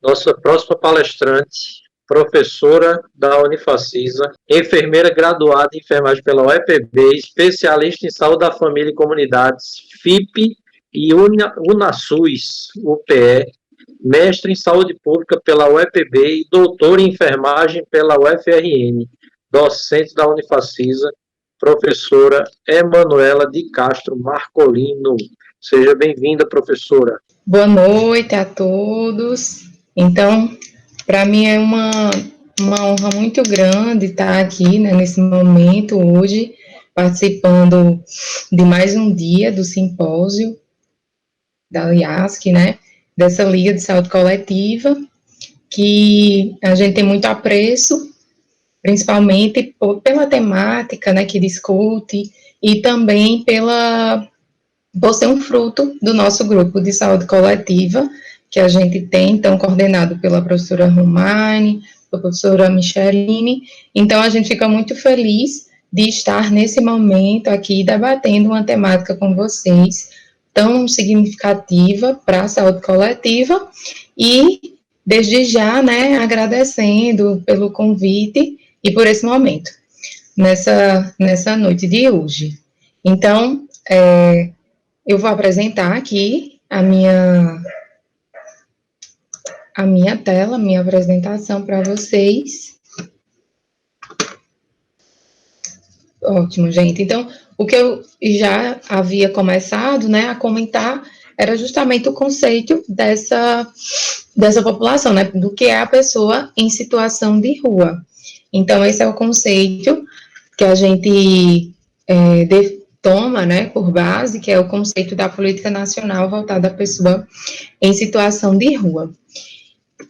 Nossa próxima palestrante, professora da Unifacisa, enfermeira graduada em enfermagem pela UEPB, especialista em saúde da família e comunidades, FIP e UNASUS, UPE, mestre em saúde pública pela UEPB e doutora em enfermagem pela UFRN, docente da Unifacisa, professora Emanuela de Castro Marcolino. Seja bem-vinda, professora. Boa noite a todos. Então, para mim é uma honra muito grande estar aqui, né, nesse momento, hoje, participando de mais um dia do simpósio da LIASC, né, dessa Liga de Saúde Coletiva, que a gente tem muito apreço, principalmente pela temática, né, que discute, e também por ser um fruto do nosso grupo de saúde coletiva, que a gente tem, então, coordenado pela professora Romane, pela professora Micheline. Então, a gente fica muito feliz de estar nesse momento aqui debatendo uma temática com vocês tão significativa para a saúde coletiva e, desde já, né, agradecendo pelo convite e por esse momento, nessa noite de hoje. Então, eu vou apresentar aqui a minha tela, minha apresentação para vocês. Ótimo, gente. Então, o que eu já havia começado, né, a comentar era justamente o conceito dessa população, né, do que é a pessoa em situação de rua. Então, esse é o conceito que a gente toma, né, por base, que é o conceito da política nacional voltada à pessoa em situação de rua.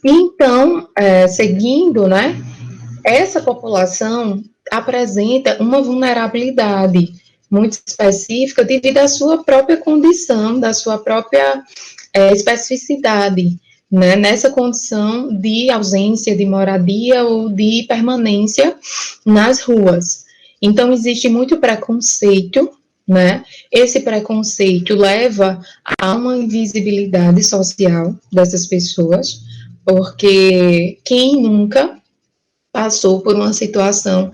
Então, seguindo, né, essa população apresenta uma vulnerabilidade muito específica devido à sua própria condição, da sua própria especificidade, né, nessa condição de ausência de moradia ou de permanência nas ruas. Então, existe muito preconceito, né? Esse preconceito leva a uma invisibilidade social dessas pessoas, porque quem nunca passou por uma situação,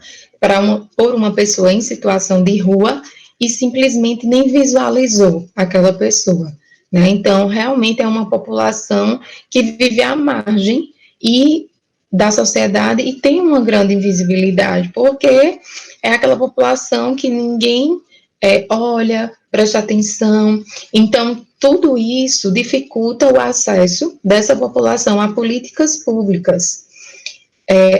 por uma pessoa em situação de rua e simplesmente nem visualizou aquela pessoa, né? Então, realmente é uma população que vive à margem da sociedade e tem uma grande invisibilidade, porque é aquela população que ninguém olha, presta atenção. Então, tudo isso dificulta o acesso dessa população a políticas públicas.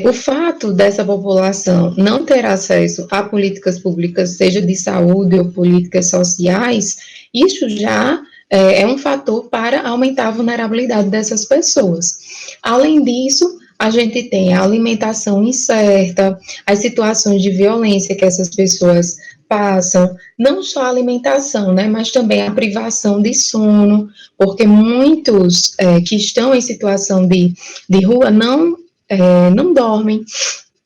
O fato dessa população não ter acesso a políticas públicas, seja de saúde ou políticas sociais, isso já é um fator para aumentar a vulnerabilidade dessas pessoas. Além disso, a gente tem a alimentação incerta, as situações de violência que essas pessoas passam, não só a alimentação, né, mas também a privação de sono, porque muitos que estão em situação de rua não dormem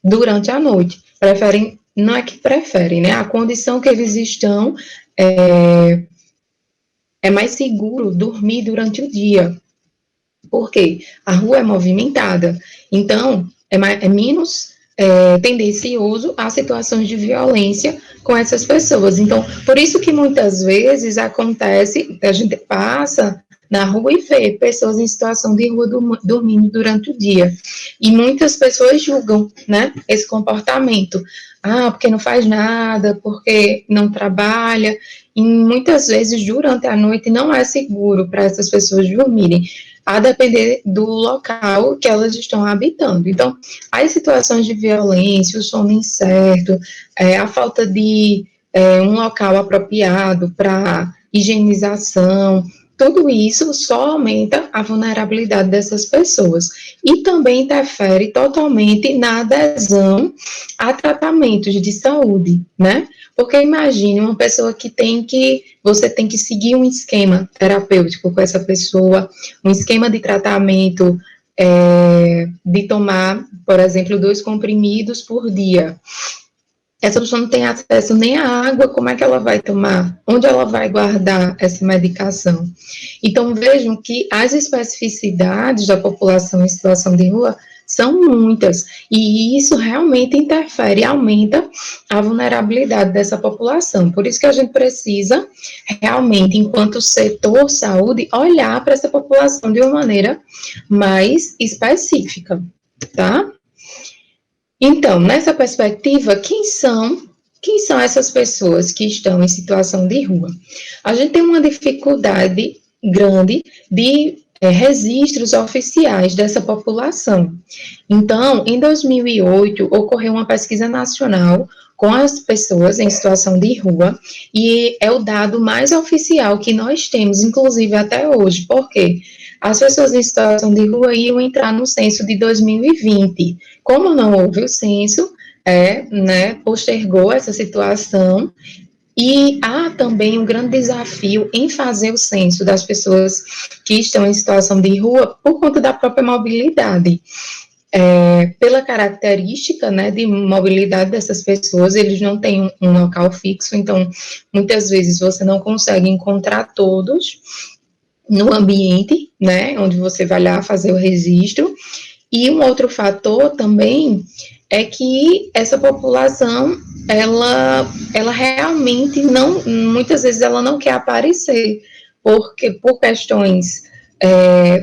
durante a noite, não é que preferem, né, a condição que eles estão é mais seguro dormir durante o dia, porque a rua é movimentada, então é menos tendencioso a situações de violência com essas pessoas. Então, por isso que muitas vezes acontece, a gente passa na rua e vê pessoas em situação de rua dormindo durante o dia. E muitas pessoas julgam, né, esse comportamento. Porque não faz nada, porque não trabalha. E muitas vezes, durante a noite, não é seguro para essas pessoas dormirem, a depender do local que elas estão habitando. Então, as situações de violência, o sono incerto, a falta de um local apropriado para higienização, tudo isso só aumenta a vulnerabilidade dessas pessoas e também interfere totalmente na adesão a tratamentos de saúde, né? Porque imagine uma pessoa você tem que seguir um esquema terapêutico com essa pessoa, um esquema de tratamento, de tomar, por exemplo, 2 comprimidos por dia. essa pessoa não tem acesso nem à água, como é que ela vai tomar? Onde ela vai guardar essa medicação? Então, vejam que as especificidades da população em situação de rua são muitas, e isso realmente interfere, aumenta a vulnerabilidade dessa população. Por isso que a gente precisa, realmente, enquanto setor saúde, olhar para essa população de uma maneira mais específica, tá? Então, nessa perspectiva, quem são essas pessoas que estão em situação de rua? A gente tem uma dificuldade grande de registros oficiais dessa população. Então, em 2008, ocorreu uma pesquisa nacional com as pessoas em situação de rua, e é o dado mais oficial que nós temos, inclusive até hoje. Por quê? As pessoas em situação de rua iam entrar no censo de 2020. Como não houve o censo, postergou essa situação, e há também um grande desafio em fazer o censo das pessoas que estão em situação de rua por conta da própria mobilidade. Pela característica, de mobilidade dessas pessoas, eles não têm um local fixo, então, muitas vezes você não consegue encontrar todos no ambiente, onde você vai lá fazer o registro. E um outro fator também é que essa população, ela realmente não, muitas vezes ela não quer aparecer, porque por questões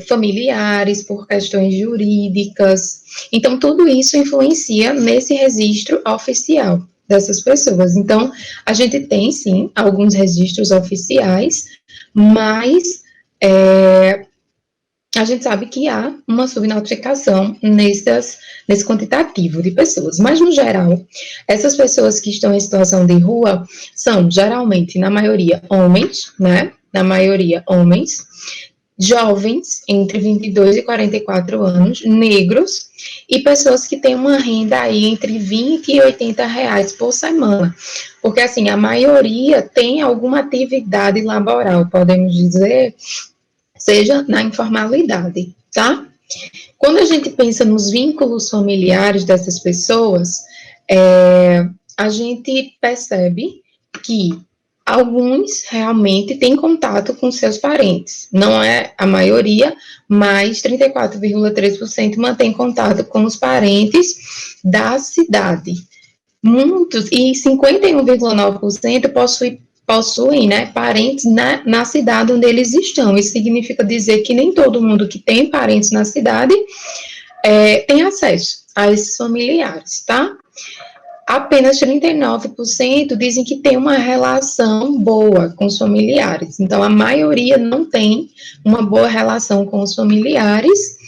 familiares, por questões jurídicas. Então, tudo isso influencia nesse registro oficial dessas pessoas. Então, a gente tem, sim, alguns registros oficiais, mas a gente sabe que há uma subnotificação nesse quantitativo de pessoas, mas, no geral, essas pessoas que estão em situação de rua são, geralmente, na maioria, homens, jovens, entre 22 e 44 anos, negros, e pessoas que têm uma renda aí entre 20 e 80 reais por semana. Porque, assim, a maioria tem alguma atividade laboral, podemos dizer, seja na informalidade, tá? Quando a gente pensa nos vínculos familiares dessas pessoas, a gente percebe que alguns realmente têm contato com seus parentes. Não é a maioria, mas 34,3% mantém contato com os parentes da cidade. Muitos, e 51,9% possuem parentes na cidade onde eles estão. Isso significa dizer que nem todo mundo que tem parentes na cidade tem acesso a esses familiares, tá? Apenas 39% dizem que tem uma relação boa com os familiares. Então, a maioria não tem uma boa relação com os familiares,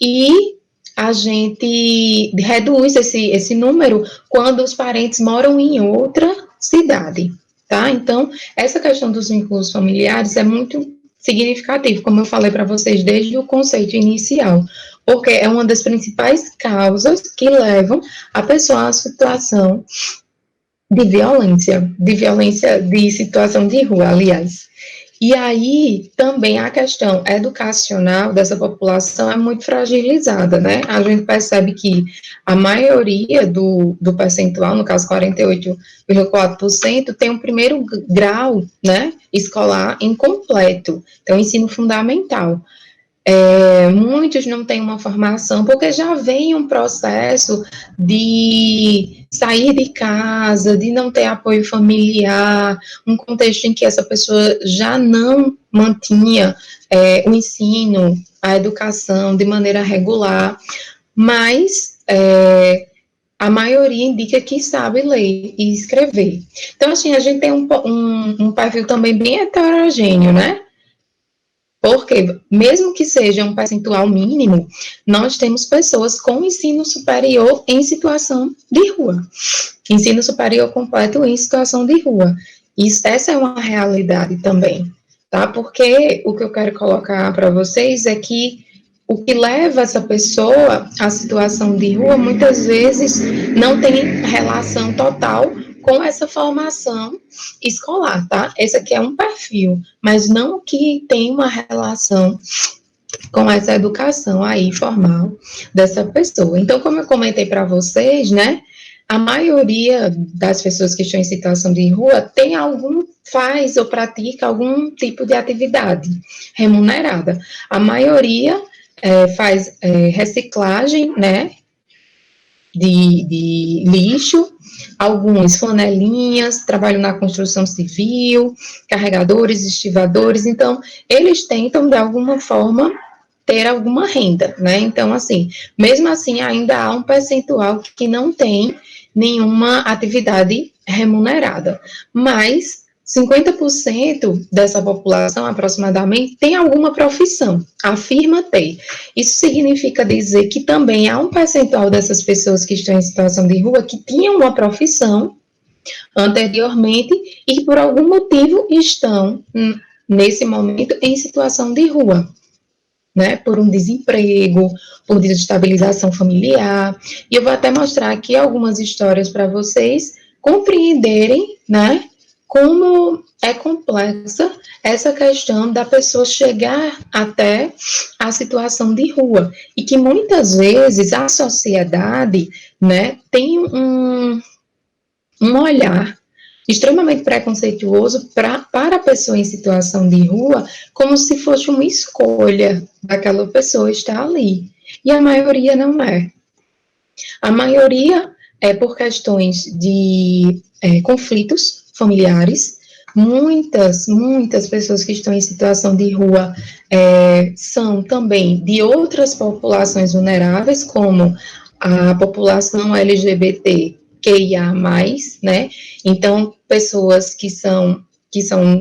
e a gente reduz esse número quando os parentes moram em outra cidade, tá? Então, essa questão dos vínculos familiares é muito significativo, como eu falei para vocês desde o conceito inicial, porque é uma das principais causas que levam a pessoa à situação de violência de situação de rua, aliás. E aí, também a questão educacional dessa população é muito fragilizada, A gente percebe que a maioria do percentual, no caso 48,4%, tem um primeiro grau, escolar incompleto, então ensino fundamental. Muitos não têm uma formação, porque já vem um processo de sair de casa, de não ter apoio familiar, um contexto em que essa pessoa já não mantinha o ensino, a educação de maneira regular, mas a maioria indica que sabe ler e escrever. Então, assim, a gente tem um perfil também bem heterogêneo, Porque, mesmo que seja um percentual mínimo, nós temos pessoas com ensino superior em situação de rua. Ensino superior completo em situação de rua. Essa é uma realidade também, tá? Porque o que eu quero colocar para vocês é que o que leva essa pessoa à situação de rua, muitas vezes, não tem relação total com essa formação escolar, tá? Esse aqui é um perfil, mas não que tem uma relação com essa educação aí formal dessa pessoa. Então, como eu comentei para vocês, a maioria das pessoas que estão em situação de rua faz ou pratica algum tipo de atividade remunerada. A maioria faz reciclagem, né, de lixo, alguns flanelinhas, trabalham na construção civil, carregadores, estivadores, então, eles tentam, de alguma forma, ter alguma renda, né? Então, assim, mesmo assim, ainda há um percentual que não tem nenhuma atividade remunerada, mas 50% dessa população, aproximadamente, tem alguma profissão, afirma ter. Isso significa dizer que também há um percentual dessas pessoas que estão em situação de rua que tinham uma profissão anteriormente e que, por algum motivo, estão, nesse momento, em situação de rua, né, por um desemprego, por desestabilização familiar, e eu vou até mostrar aqui algumas histórias para vocês compreenderem, né, como é complexa essa questão da pessoa chegar até a situação de rua, e que muitas vezes a sociedade, né, tem um olhar extremamente preconceituoso para a pessoa em situação de rua, como se fosse uma escolha daquela pessoa estar ali. E a maioria não é. A maioria é por questões de conflitos familiares. Muitas pessoas que estão em situação de rua são também de outras populações vulneráveis, como a população LGBT, QIA+, né? Então, pessoas que são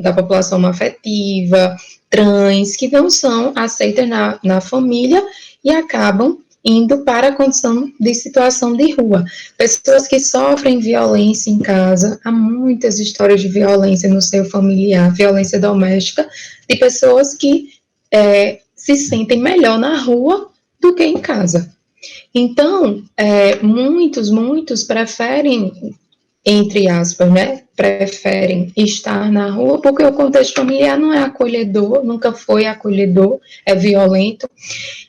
da população homoafetiva, trans, que não são aceitas na família e acabam indo para a condição de situação de rua. Pessoas que sofrem violência em casa, há muitas histórias de violência no seio familiar, violência doméstica, de pessoas que se sentem melhor na rua do que em casa. Então, muitos preferem, entre aspas, né, preferem estar na rua porque o contexto familiar não é acolhedor, nunca foi acolhedor, é violento.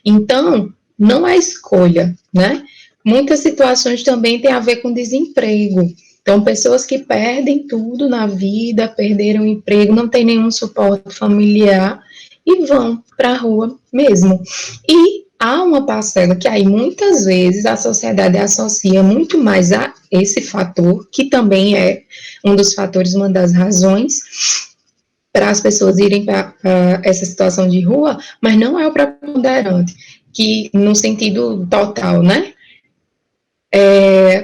Então, não é escolha, né? Muitas situações também têm a ver com desemprego. Então, pessoas que perdem tudo na vida, perderam o emprego, não tem nenhum suporte familiar e vão para a rua mesmo. E há uma parcela que aí muitas vezes a sociedade associa muito mais a esse fator, que também é um dos fatores, uma das razões para as pessoas irem para essa situação de rua, mas não é o preponderante, que no sentido total, né?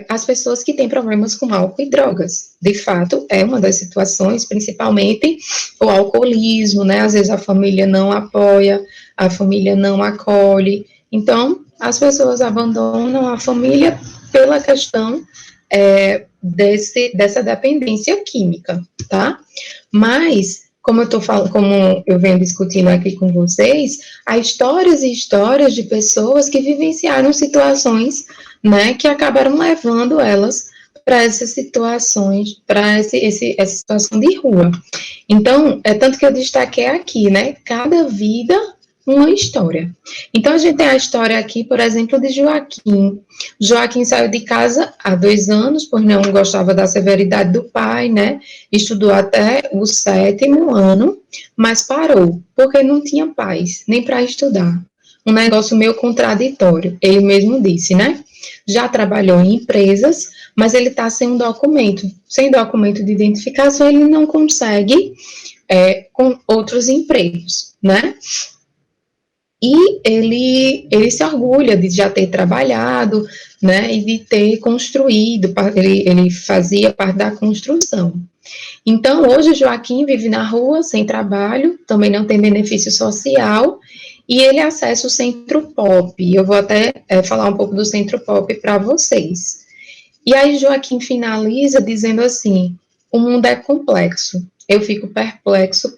As pessoas que têm problemas com álcool e drogas. De fato, é uma das situações, principalmente o alcoolismo, né? Às vezes a família não apoia, a família não acolhe. Então, as pessoas abandonam a família pela questão dessa dependência química, tá? Mas, como eu venho discutindo aqui com vocês, há histórias e histórias de pessoas que vivenciaram situações, né, que acabaram levando elas para essas situações, para essa situação de rua. Então, tanto que eu destaquei aqui, né, cada vida uma história. Então, a gente tem a história aqui, por exemplo, de Joaquim. Joaquim saiu de casa há 2 anos, pois não gostava da severidade do pai, né? Estudou até o 7º ano, mas parou, porque não tinha paz, nem para estudar. Um negócio meio contraditório, ele mesmo disse, né? Já trabalhou em empresas, mas ele está sem documento de identificação, ele não consegue com outros empregos, né? E ele se orgulha de já ter trabalhado, né, e de ter construído, ele fazia parte da construção. Então, hoje, Joaquim vive na rua, sem trabalho, também não tem benefício social, e ele acessa o Centro Pop. Eu vou até falar um pouco do Centro Pop para vocês. E aí, Joaquim finaliza dizendo assim: o mundo é complexo, eu fico perplexo,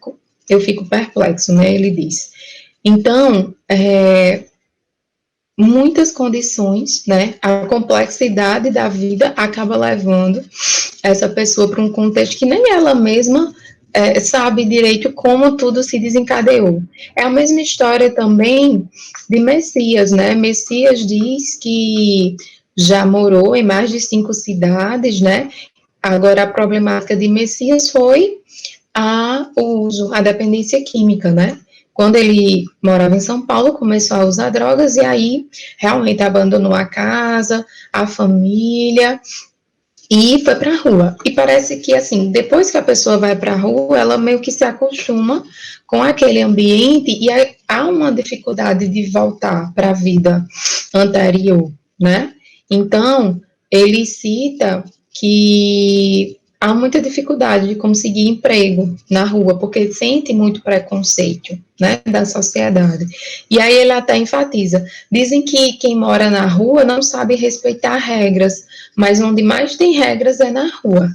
né, ele diz. Então, muitas condições, né, a complexidade da vida acaba levando essa pessoa para um contexto que nem ela mesma sabe direito como tudo se desencadeou. É a mesma história também de Messias, né? Messias diz que já morou em mais de 5 cidades, né? Agora, a problemática de Messias foi a dependência química, né? Quando ele morava em São Paulo, começou a usar drogas e aí realmente abandonou a casa, a família e foi para a rua. E parece que, assim, depois que a pessoa vai para a rua, ela meio que se acostuma com aquele ambiente e há uma dificuldade de voltar para a vida anterior, né? Então, ele cita que há muita dificuldade de conseguir emprego na rua, porque sente muito preconceito, né, da sociedade. E aí ele até enfatiza, dizem que quem mora na rua não sabe respeitar regras, mas onde mais tem regras é na rua.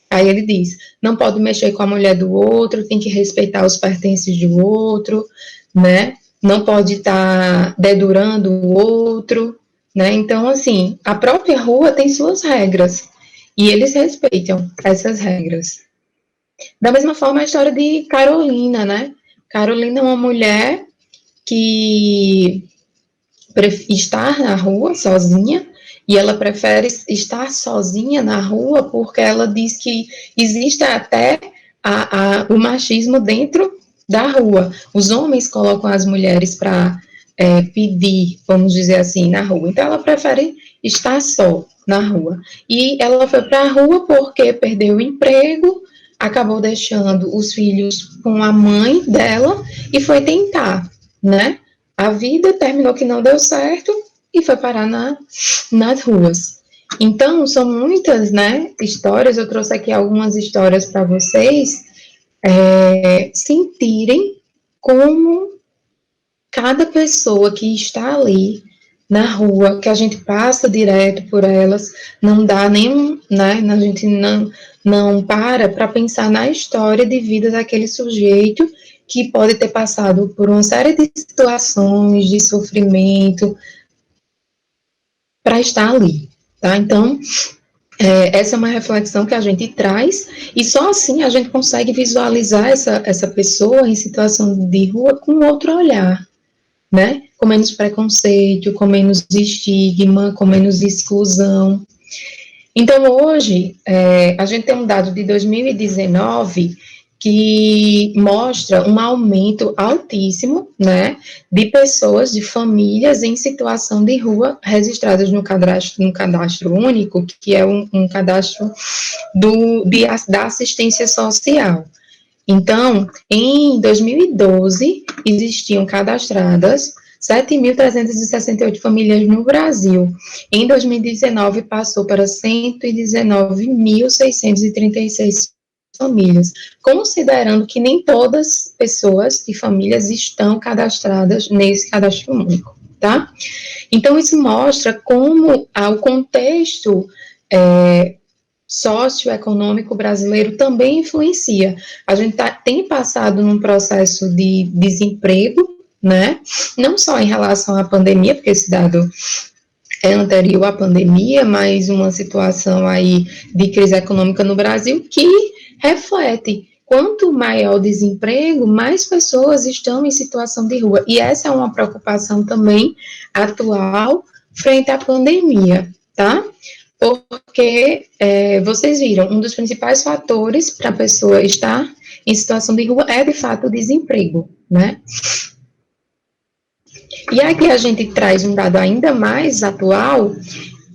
Aí ele diz, não pode mexer com a mulher do outro, tem que respeitar os pertences do outro, né, não pode estar dedurando o outro, né, então, assim, a própria rua tem suas regras, e eles respeitam essas regras. Da mesma forma, a história de Carolina, né? Carolina é uma mulher que está na rua sozinha, e ela prefere estar sozinha na rua porque ela diz que existe até o machismo dentro da rua. Os homens colocam as mulheres para pedir, vamos dizer assim, na rua. Então, ela prefere estar só na rua. E ela foi para a rua porque perdeu o emprego, acabou deixando os filhos com a mãe dela e foi tentar, né? A vida terminou que não deu certo e foi parar nas ruas. Então, são muitas, né, histórias, eu trouxe aqui algumas histórias para vocês sentirem como cada pessoa que está ali na rua, que a gente passa direto por elas, não dá nenhum, né, a gente não para pensar na história de vida daquele sujeito que pode ter passado por uma série de situações de sofrimento para estar ali, tá? Então, essa é uma reflexão que a gente traz, e só assim a gente consegue visualizar essa pessoa em situação de rua com outro olhar, né? Com menos preconceito, com menos estigma, com menos exclusão. Então, hoje, a gente tem um dado de 2019 que mostra um aumento altíssimo, né, de pessoas, de famílias em situação de rua registradas no cadastro único, que é um cadastro da assistência social. Então, em 2012, existiam cadastradas 7.368 famílias no Brasil. Em 2019, passou para 119.636 famílias, considerando que nem todas pessoas e famílias estão cadastradas nesse cadastro único, tá? Então, isso mostra como o contexto socioeconômico brasileiro também influencia. A gente tem passado num processo de desemprego, né? Não só em relação à pandemia, porque esse dado é anterior à pandemia, mas uma situação aí de crise econômica no Brasil que reflete quanto maior o desemprego, mais pessoas estão em situação de rua. E essa é uma preocupação também atual frente à pandemia, tá? Porque vocês viram, um dos principais fatores para a pessoa estar em situação de rua é, de fato, o desemprego, né? E aqui a gente traz um dado ainda mais atual,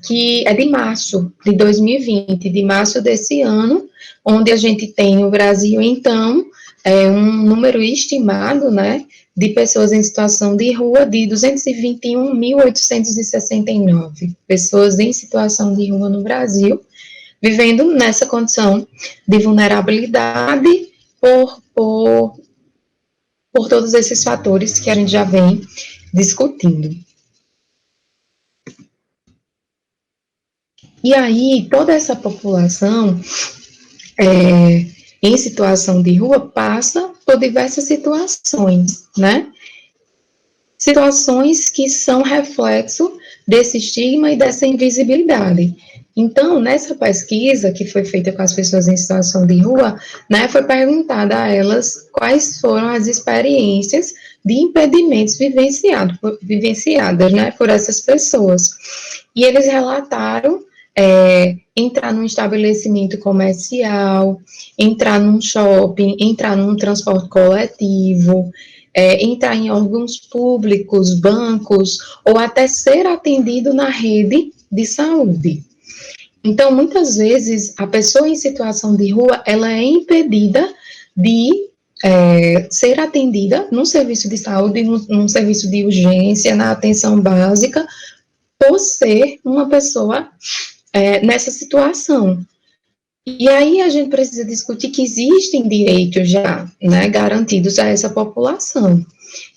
que é de março de 2020, de março desse ano, onde a gente tem no Brasil, então, um número estimado, né, de pessoas em situação de rua de 221.869 pessoas em situação de rua no Brasil, vivendo nessa condição de vulnerabilidade por todos esses fatores que a gente já vem discutindo. E aí, toda essa população em situação de rua passa por diversas situações, né? Situações que são reflexo desse estigma e dessa invisibilidade. Então, nessa pesquisa que foi feita com as pessoas em situação de rua, né, foi perguntada a elas quais foram as experiências de impedimentos vivenciadas, né, por essas pessoas. E eles relataram entrar num estabelecimento comercial, entrar num shopping, entrar num transporte coletivo, entrar em órgãos públicos, bancos, ou até ser atendido na rede de saúde. Então, muitas vezes, a pessoa em situação de rua, ela é impedida de ser atendida num serviço de saúde, num serviço de urgência, na atenção básica, por ser uma pessoa nessa situação. E aí a gente precisa discutir que existem direitos já, né, garantidos a essa população.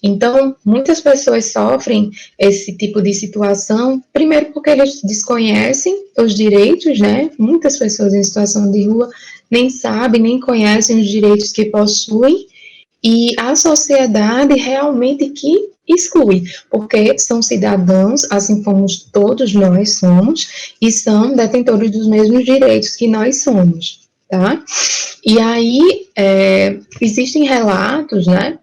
Então, muitas pessoas sofrem esse tipo de situação, primeiro porque eles desconhecem os direitos, né, muitas pessoas em situação de rua nem sabem, nem conhecem os direitos que possuem, e a sociedade realmente que exclui, porque são cidadãos, assim como todos nós somos, e são detentores dos mesmos direitos que nós somos, tá? E aí, existem relatos, né,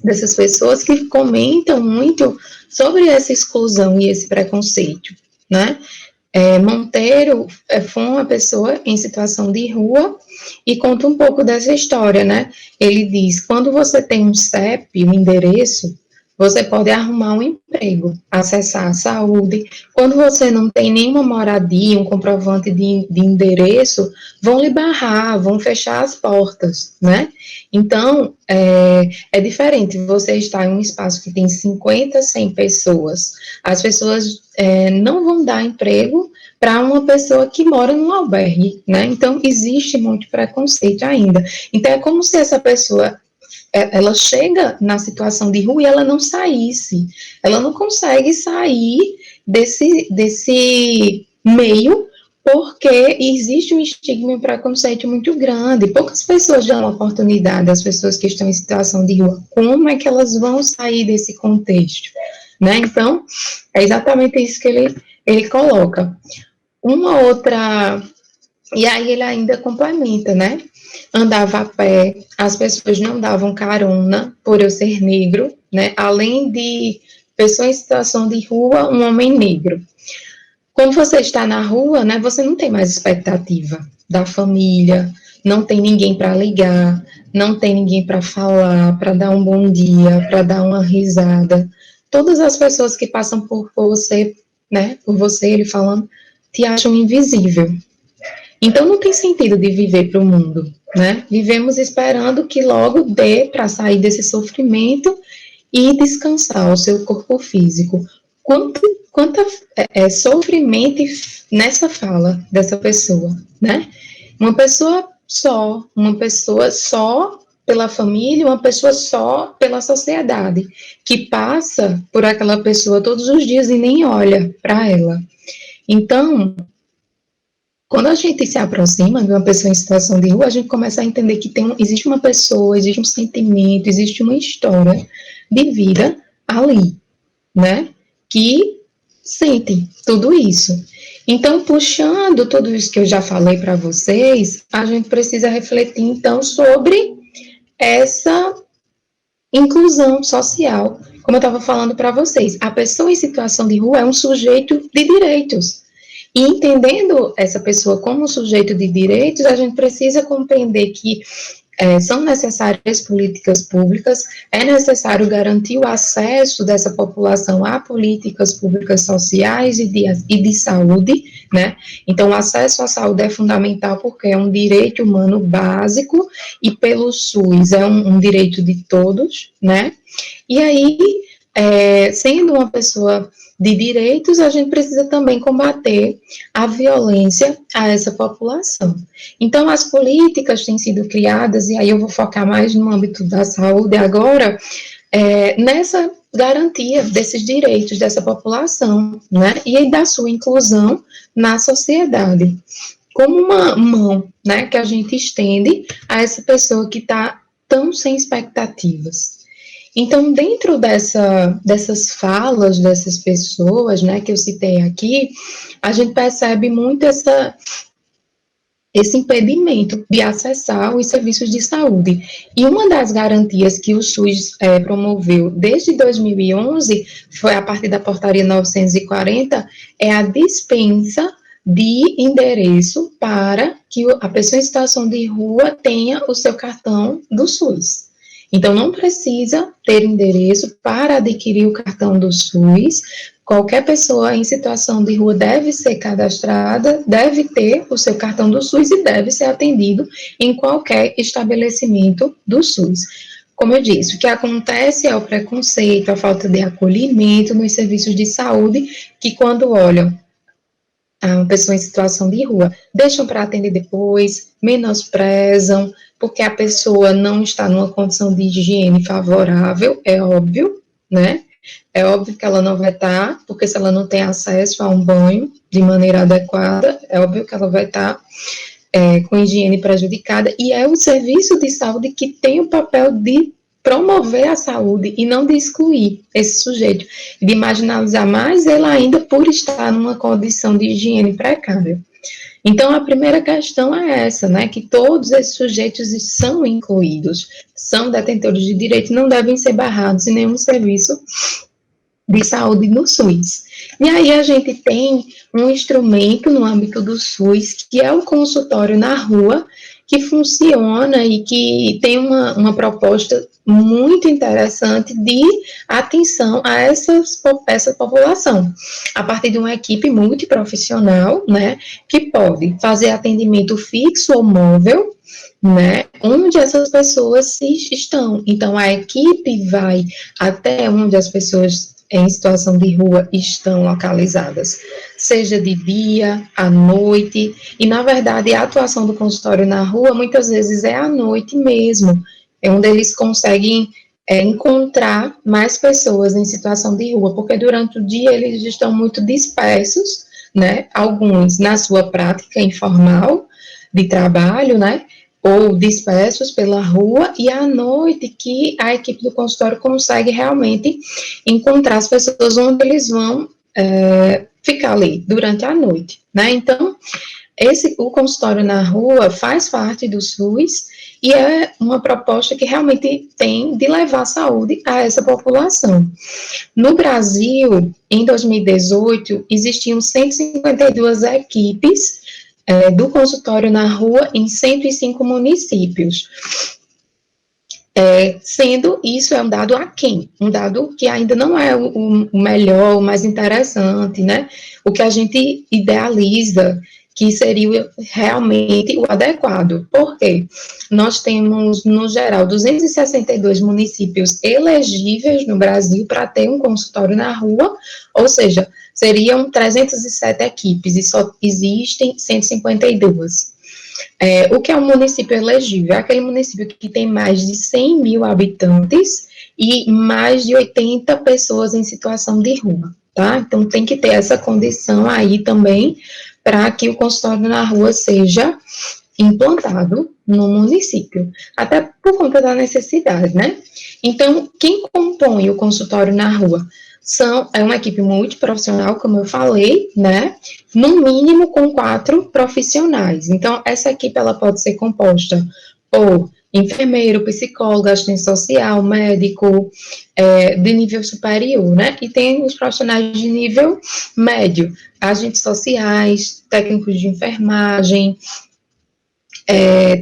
dessas pessoas que comentam muito sobre essa exclusão e esse preconceito, né? Monteiro foi uma pessoa em situação de rua e conta um pouco dessa história, né? Ele diz, quando você tem um CEP, um endereço, você pode arrumar um emprego, acessar a saúde. Quando você não tem nenhuma moradia, um comprovante de endereço, vão lhe barrar, vão fechar as portas, né? Então, é diferente você estar em um espaço que tem 50, 100 pessoas. As pessoas não vão dar emprego para uma pessoa que mora num albergue, né? Então, existe muito preconceito ainda. Então, é como se essa pessoa ela chega na situação de rua e ela não saísse, ela não consegue sair desse meio, porque existe um estigma e um preconceito muito grande, poucas pessoas dão oportunidade às pessoas que estão em situação de rua, como é que elas vão sair desse contexto, né? Então, é exatamente isso que ele coloca. Uma outra, e aí ele ainda complementa, né? Andava a pé, as pessoas não davam carona por eu ser negro, né? Além de pessoa em situação de rua, um homem negro. Quando você está na rua, né, você não tem mais expectativa da família, não tem ninguém para ligar, não tem ninguém para falar, para dar um bom dia, para dar uma risada. Todas as pessoas que passam por você, né, por você, ele falando, te acham invisível. Então, não tem sentido de viver para o mundo, né? Vivemos esperando que logo dê para sair desse sofrimento e descansar o seu corpo físico. Quanto sofrimento nessa fala dessa pessoa, né? Uma pessoa só pela família, uma pessoa só pela sociedade, que passa por aquela pessoa todos os dias e nem olha para ela. Então, quando a gente se aproxima de uma pessoa em situação de rua, a gente começa a entender que existe uma pessoa, existe um sentimento, existe uma história de vida ali, né? Que sente tudo isso. Então, puxando tudo isso que eu já falei para vocês, a gente precisa refletir, então, sobre essa inclusão social, como eu estava falando para vocês. A pessoa em situação de rua é um sujeito de direitos. E entendendo essa pessoa como um sujeito de direitos, a gente precisa compreender que são necessárias políticas públicas, é necessário garantir o acesso dessa população a políticas públicas sociais e de saúde, né? Então, o acesso à saúde é fundamental porque é um direito humano básico e pelo SUS é um direito de todos, né? E aí, sendo uma pessoa de direitos, a gente precisa também combater a violência a essa população. Então, as políticas têm sido criadas, e aí eu vou focar mais no âmbito da saúde agora, nessa garantia desses direitos dessa população, né, e da sua inclusão na sociedade, como uma mão, né, que a gente estende a essa pessoa que está tão sem expectativas. Então, dentro dessas falas dessas pessoas, né, que eu citei aqui, a gente percebe muito esse impedimento de acessar os serviços de saúde. E uma das garantias que o SUS promoveu desde 2011, foi a partir da portaria 940, é a dispensa de endereço para que a pessoa em situação de rua tenha o seu cartão do SUS. Então, não precisa ter endereço para adquirir o cartão do SUS. Qualquer pessoa em situação de rua deve ser cadastrada, deve ter o seu cartão do SUS e deve ser atendido em qualquer estabelecimento do SUS. Como eu disse, o que acontece é o preconceito, a falta de acolhimento nos serviços de saúde, que quando olham uma pessoa em situação de rua, deixam para atender depois, menosprezam, porque a pessoa não está numa condição de higiene favorável, é óbvio, né? É óbvio que ela não vai estar, porque se ela não tem acesso a um banho de maneira adequada, é óbvio que ela vai estar com higiene prejudicada, e é o serviço de saúde que tem o papel de promover a saúde e não de excluir esse sujeito, de marginalizar mais ele ainda por estar numa condição de higiene precária. Então, a primeira questão é essa, né, que todos esses sujeitos são incluídos, são detentores de direito e não devem ser barrados em nenhum serviço de saúde no SUS. E aí a gente tem um instrumento no âmbito do SUS, que é o consultório na rua, que funciona e que tem uma proposta muito interessante de atenção a essa população, a partir de uma equipe multiprofissional, né, que pode fazer atendimento fixo ou móvel, né, onde essas pessoas estão. Então, a equipe vai até onde as pessoas em situação de rua estão localizadas, seja de dia, à noite, e na verdade a atuação do consultório na rua muitas vezes é à noite mesmo, é onde eles conseguem encontrar mais pessoas em situação de rua, porque durante o dia eles estão muito dispersos, né, alguns na sua prática informal de trabalho, né, ou dispersos pela rua, e à noite que a equipe do consultório consegue realmente encontrar as pessoas onde eles vão ficar ali durante a noite, né? Então, o consultório na rua faz parte do SUS e é uma proposta que realmente tem de levar saúde a essa população. No Brasil, em 2018, existiam 152 equipes do consultório na rua em 105 municípios. Sendo isso um dado aquém, um dado que ainda não é o melhor, o mais interessante, né? O que a gente idealiza que seria realmente o adequado. Por quê? Nós temos, no geral, 262 municípios elegíveis no Brasil para ter um consultório na rua, ou seja, seriam 307 equipes, e só existem 152. O que é um município elegível? É aquele município que tem mais de 100 mil habitantes e mais de 80 pessoas em situação de rua, tá? Então, tem que ter essa condição aí também para que o consultório na rua seja implantado no município, até por conta da necessidade, né? Então, quem compõe o consultório na rua? É uma equipe multiprofissional, como eu falei, né? No mínimo com 4 profissionais. Então, essa equipe ela pode ser composta por enfermeiro, psicólogo, assistente social, médico, de nível superior, né? E tem os profissionais de nível médio, agentes sociais, técnicos de enfermagem,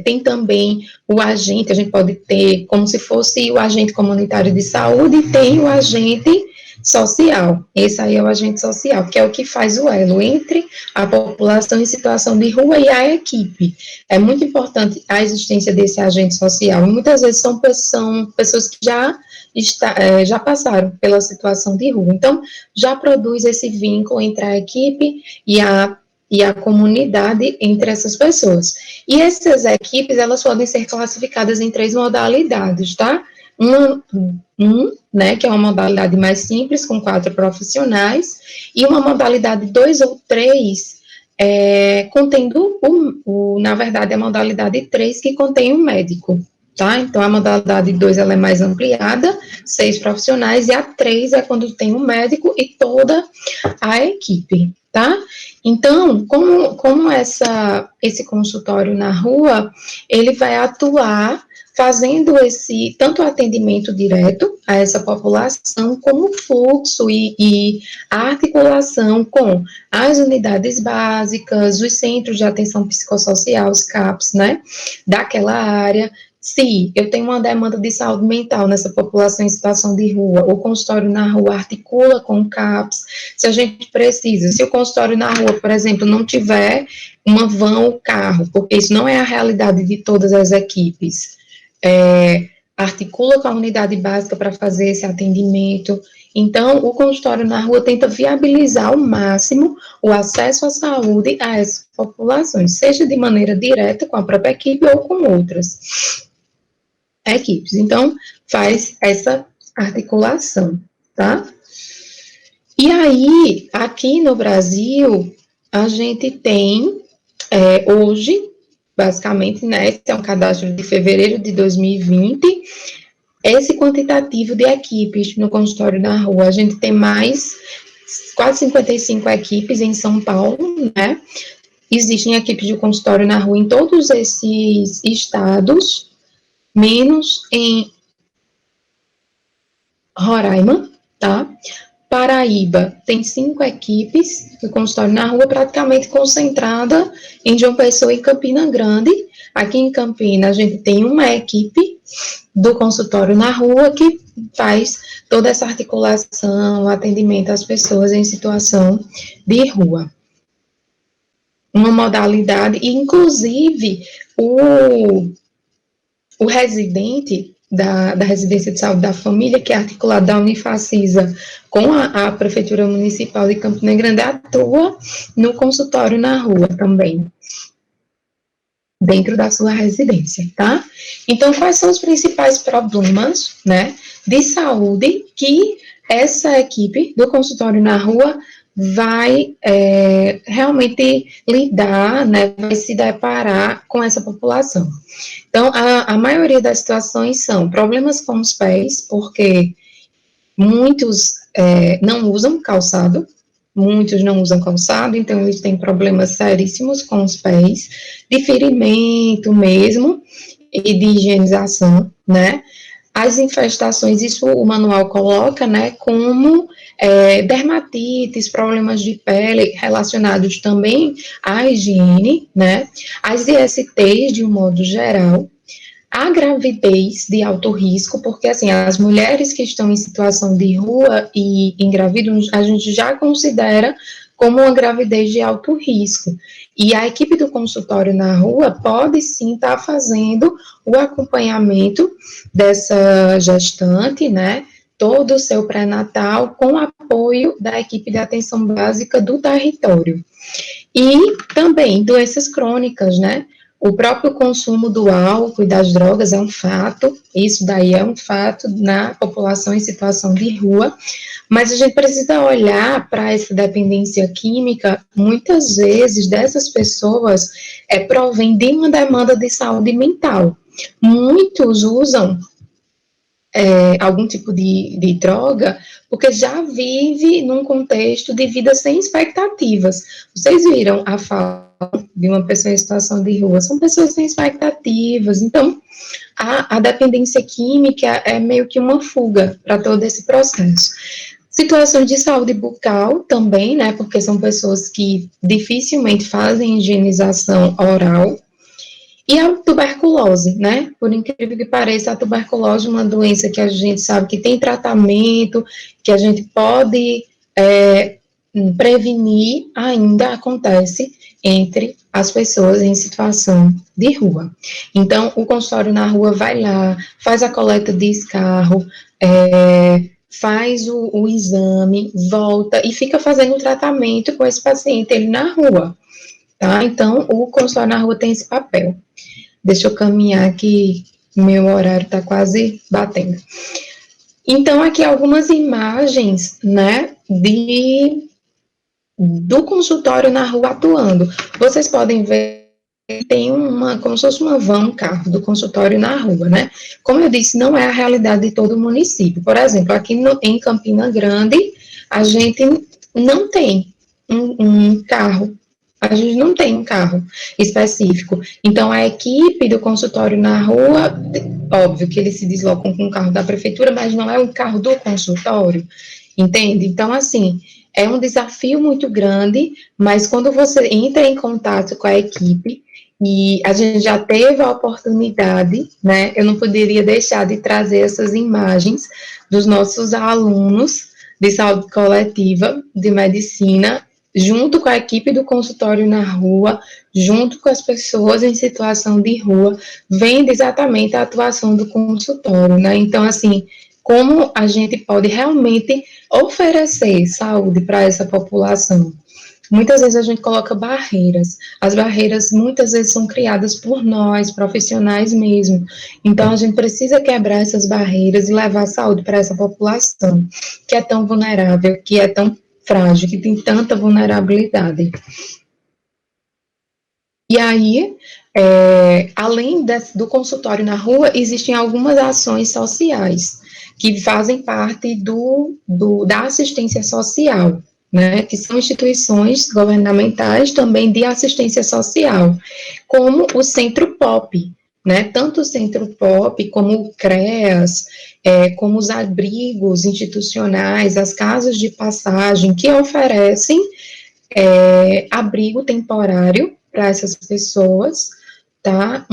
tem também o agente, a gente pode ter como se fosse o agente comunitário de saúde, e tem o agente social, esse aí é o agente social, que é o que faz o elo entre a população em situação de rua e a equipe. É muito importante a existência desse agente social, e muitas vezes são pessoas que já passaram pela situação de rua, então já produz esse vínculo entre a equipe e a comunidade entre essas pessoas. E essas equipes, elas podem ser classificadas em 3 modalidades, tá? Né, que é uma modalidade mais simples, com 4 profissionais, e uma modalidade 2 ou 3, contendo, na verdade, a modalidade 3, que contém um médico, tá? Então, a modalidade 2, ela é mais ampliada, 6 profissionais, e a 3 é quando tem um médico e toda a equipe. tá? Então, como esse consultório na rua, ele vai atuar fazendo tanto atendimento direto a essa população, como fluxo e a articulação com as unidades básicas, os centros de atenção psicossocial, os CAPs, né, daquela área. Se eu tenho uma demanda de saúde mental nessa população em situação de rua, o consultório na rua articula com o CAPS, se a gente precisa, se o consultório na rua, por exemplo, não tiver uma van ou carro, porque isso não é a realidade de todas as equipes, articula com a unidade básica para fazer esse atendimento. Então, o consultório na rua tenta viabilizar ao máximo o acesso à saúde a essas populações, seja de maneira direta com a própria equipe ou com outras equipes. Então, faz essa articulação, tá? E aí, aqui no Brasil, a gente tem, hoje, basicamente, né, esse é um cadastro de fevereiro de 2020, esse quantitativo de equipes no consultório na rua, a gente tem mais quase 55 equipes em São Paulo, né? Existem equipes de consultório na rua em todos esses estados, menos em Roraima, tá? Paraíba tem 5 equipes de consultório na rua, praticamente concentrada em João Pessoa e Campina Grande. Aqui em Campina, a gente tem uma equipe do consultório na rua que faz toda essa articulação, atendimento às pessoas em situação de rua. Uma modalidade, inclusive, o residente da residência de saúde da família, que é articulado da Unifacisa com a Prefeitura Municipal de Campina Grande, atua no consultório na rua também, dentro da sua residência, tá? Então, quais são os principais problemas, né, de saúde que essa equipe do consultório na rua vai realmente lidar, né, vai se deparar com essa população? Então, a maioria das situações são problemas com os pés, porque muitos não usam calçado, então eles têm problemas seríssimos com os pés, de ferimento mesmo, e de higienização, né? As infestações, isso o manual coloca, né, como dermatites, problemas de pele relacionados também à higiene, né, as ISTs de um modo geral, a gravidez de alto risco, porque assim, as mulheres que estão em situação de rua e engravidam, a gente já considera como uma gravidez de alto risco. E a equipe do consultório na rua pode sim estar fazendo o acompanhamento dessa gestante, né, todo o seu pré-natal, com apoio da equipe de atenção básica do território. E também doenças crônicas, né? O próprio consumo do álcool e das drogas é um fato, isso daí é um fato na população em situação de rua, mas a gente precisa olhar para essa dependência química, muitas vezes dessas pessoas provém de uma demanda de saúde mental. Muitos usam algum tipo de droga, porque já vive num contexto de vida sem expectativas. Vocês viram a fala de uma pessoa em situação de rua, são pessoas sem expectativas, então a dependência química é meio que uma fuga para todo esse processo. Situações de saúde bucal também, né, porque são pessoas que dificilmente fazem higienização oral. E a tuberculose, né? Por incrível que pareça, a tuberculose é uma doença que a gente sabe que tem tratamento, que a gente pode prevenir, ainda acontece entre as pessoas em situação de rua. Então, o consultório na rua vai lá, faz a coleta de escarro, faz o exame, volta e fica fazendo o tratamento com esse paciente, ele na rua. Tá? Então, o consultório na rua tem esse papel. Deixa eu caminhar que meu horário está quase batendo. Então, aqui algumas imagens, né, do consultório na rua atuando. Vocês podem ver que tem como se fosse uma van, um carro do consultório na rua, né? Como eu disse, não é a realidade de todo o município. Por exemplo, aqui em Campina Grande, a gente não tem um carro. A gente não tem um carro específico. Então, a equipe do consultório na rua, óbvio que eles se deslocam com o carro da prefeitura, mas não é um carro do consultório, entende? Então, assim, é um desafio muito grande, mas quando você entra em contato com a equipe, e a gente já teve a oportunidade, né? Eu não poderia deixar de trazer essas imagens dos nossos alunos de saúde coletiva, de medicina, junto com a equipe do consultório na rua, junto com as pessoas em situação de rua, vendo exatamente a atuação do consultório, né? Então, assim, como a gente pode realmente oferecer saúde para essa população? Muitas vezes a gente coloca barreiras. As barreiras muitas vezes são criadas por nós, profissionais mesmo. Então a gente precisa quebrar essas barreiras e levar saúde para essa população que é tão vulnerável, que é tão frágil, que tem tanta vulnerabilidade. E aí, além do consultório na rua, existem algumas ações sociais que fazem parte da assistência social, né, que são instituições governamentais também de assistência social, como o Centro POP, né, tanto o Centro POP como o CREAS, como os abrigos institucionais, as casas de passagem, que oferecem abrigo temporário para essas pessoas, tá?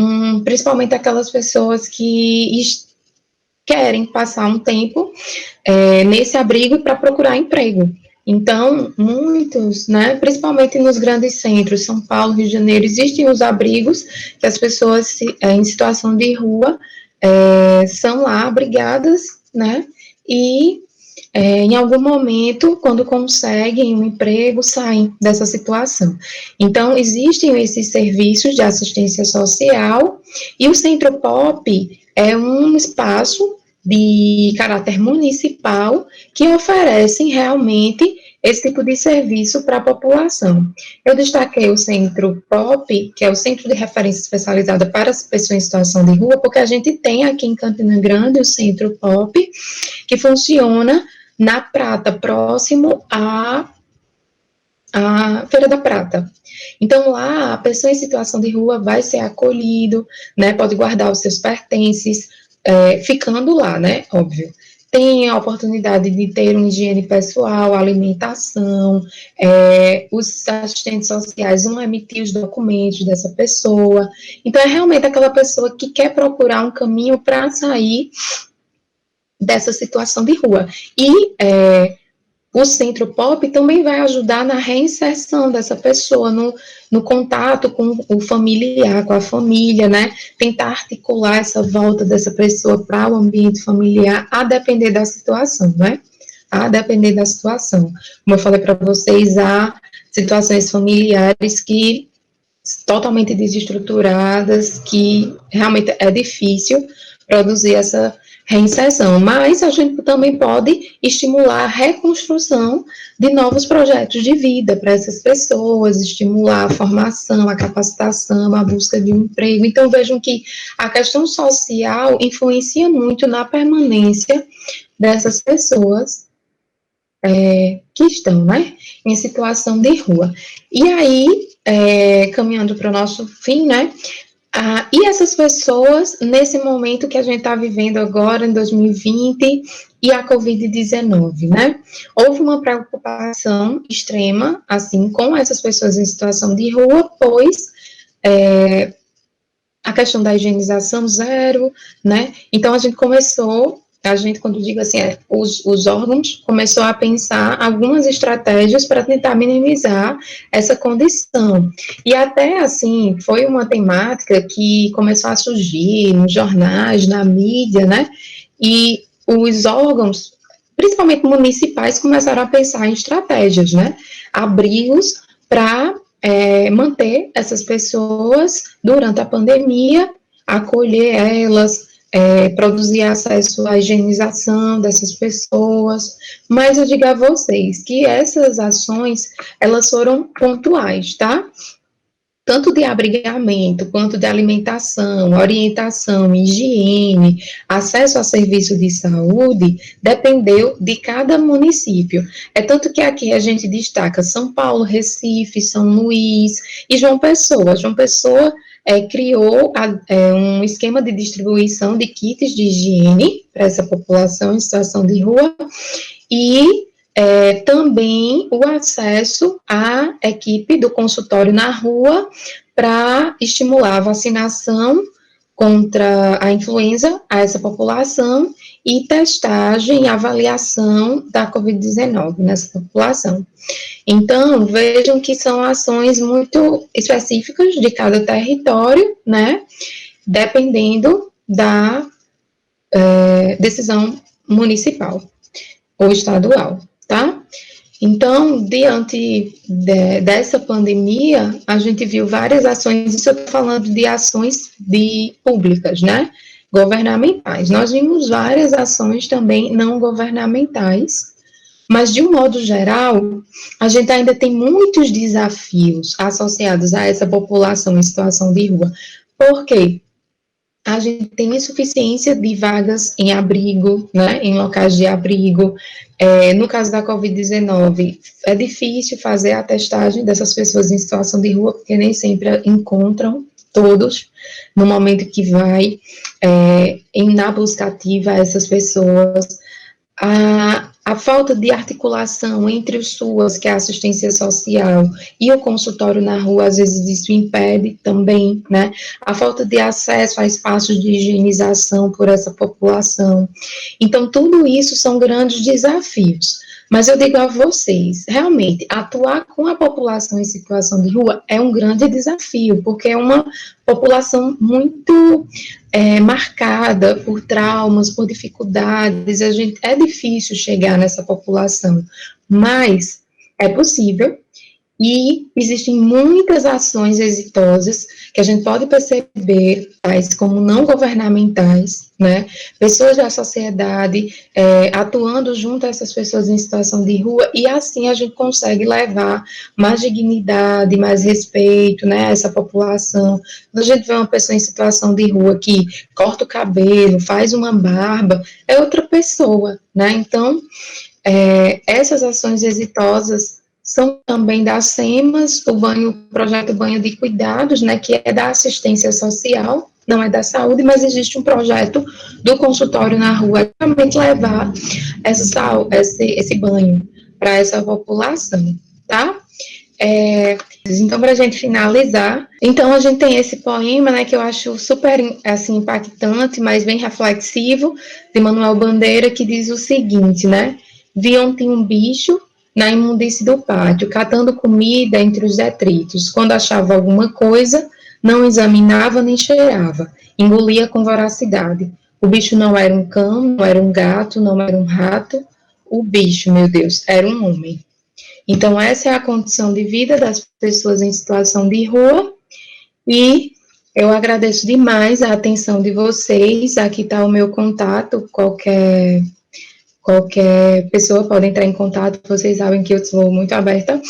Principalmente aquelas pessoas que querem passar um tempo nesse abrigo para procurar emprego. Então, muitos, né, principalmente nos grandes centros, São Paulo, Rio de Janeiro, existem os abrigos que as pessoas em situação de rua são lá abrigadas, né, e em algum momento, quando conseguem um emprego, saem dessa situação. Então, existem esses serviços de assistência social, e o Centro POP é um espaço de caráter municipal que oferecem realmente esse tipo de serviço para a população. Eu destaquei o Centro POP, que é o Centro de Referência Especializada para as Pessoas em Situação de Rua, porque a gente tem aqui em Campina Grande o Centro POP, que funciona na Prata, próximo à Feira da Prata. Então, lá, a pessoa em situação de rua vai ser acolhido, né, pode guardar os seus pertences, ficando lá, né, óbvio. Tem a oportunidade de ter uma higiene pessoal, alimentação, os assistentes sociais vão emitir os documentos dessa pessoa. Então, é realmente aquela pessoa que quer procurar um caminho para sair dessa situação de rua. E o Centro POP também vai ajudar na reinserção dessa pessoa, no contato com o familiar, com a família, né? Tentar articular essa volta dessa pessoa para o ambiente familiar, a depender da situação, né? A depender da situação. Como eu falei para vocês, há situações familiares que totalmente desestruturadas, que realmente é difícil produzir essa reinserção, mas a gente também pode estimular a reconstrução de novos projetos de vida para essas pessoas, estimular a formação, a capacitação, a busca de um emprego. Então, vejam que a questão social influencia muito na permanência dessas pessoas que estão, né, em situação de rua. E aí, caminhando para o nosso fim, né, e essas pessoas, nesse momento que a gente está vivendo agora, em 2020, e a Covid-19, né? Houve uma preocupação extrema, assim, com essas pessoas em situação de rua, pois a questão da higienização zero, né? Então, quando digo assim, os órgãos começou a pensar algumas estratégias para tentar minimizar essa condição. E até, assim, foi uma temática que começou a surgir nos jornais, na mídia, né? E os órgãos, principalmente municipais, começaram a pensar em estratégias, né? Abrigos para manter essas pessoas durante a pandemia, acolher elas, produzir acesso à higienização dessas pessoas, mas eu digo a vocês que essas ações, elas foram pontuais, tá? tanto de abrigamento, quanto de alimentação, orientação, higiene, acesso a serviço de saúde, dependeu de cada município. É tanto que aqui a gente destaca São Paulo, Recife, São Luís e João Pessoa. João Pessoa criou um esquema de distribuição de kits de higiene para essa população em situação de rua e também o acesso à equipe do consultório na rua para estimular a vacinação contra a influenza a essa população e testagem e avaliação da Covid-19 nessa população. Então, vejam que são ações muito específicas de cada território, né, dependendo da decisão municipal ou estadual, tá? Então, diante dessa pandemia, a gente viu várias ações, isso eu estou falando de ações públicas, né, governamentais. Nós vimos várias ações também não governamentais, mas, de um modo geral, a gente ainda tem muitos desafios associados a essa população em situação de rua. Por quê? A gente tem insuficiência de vagas em abrigo, né, em locais de abrigo. No caso da Covid-19, é difícil fazer a testagem dessas pessoas em situação de rua, porque nem sempre encontram todos no momento que vai na busca ativa essas pessoas. A falta de articulação entre o SUAS, que é a assistência social, e o consultório na rua, às vezes isso impede também, né? A falta de acesso a espaços de higienização por essa população. Então, tudo isso são grandes desafios. Mas eu digo a vocês, realmente, atuar com a população em situação de rua é um grande desafio, porque é uma população muito marcada por traumas, por dificuldades, é difícil chegar nessa população, mas é possível. E existem muitas ações exitosas que a gente pode perceber, tais como não governamentais, né? Pessoas da sociedade atuando junto a essas pessoas em situação de rua, e assim a gente consegue levar mais dignidade, mais respeito, né, a essa população. Quando a gente vê uma pessoa em situação de rua que corta o cabelo, faz uma barba, é outra pessoa, né? Então, essas ações exitosas são também da SEMAS, o projeto Banho de Cuidados, né, que é da assistência social, não é da saúde, mas existe um projeto do consultório na rua, realmente levar esse banho para essa população, tá? Então, para a gente finalizar, então a gente tem esse poema, né, que eu acho super, assim, impactante, mas bem reflexivo, de Manuel Bandeira, que diz o seguinte, né, vi ontem um bicho na imundície do pátio, catando comida entre os detritos. Quando achava alguma coisa, não examinava nem cheirava, engolia com voracidade. O bicho não era um cão, não era um gato, não era um rato. O bicho, meu Deus, era um homem. Então, essa é a condição de vida das pessoas em situação de rua, e eu agradeço demais a atenção de vocês. Aqui está o meu contato, qualquer pessoa pode entrar em contato, vocês sabem que eu sou muito aberta,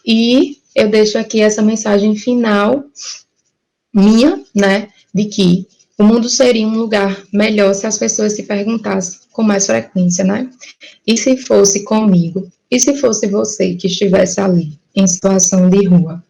e eu deixo aqui essa mensagem final minha, né, de que o mundo seria um lugar melhor se as pessoas se perguntassem com mais frequência, né, e se fosse comigo, e se fosse você que estivesse ali, em situação de rua.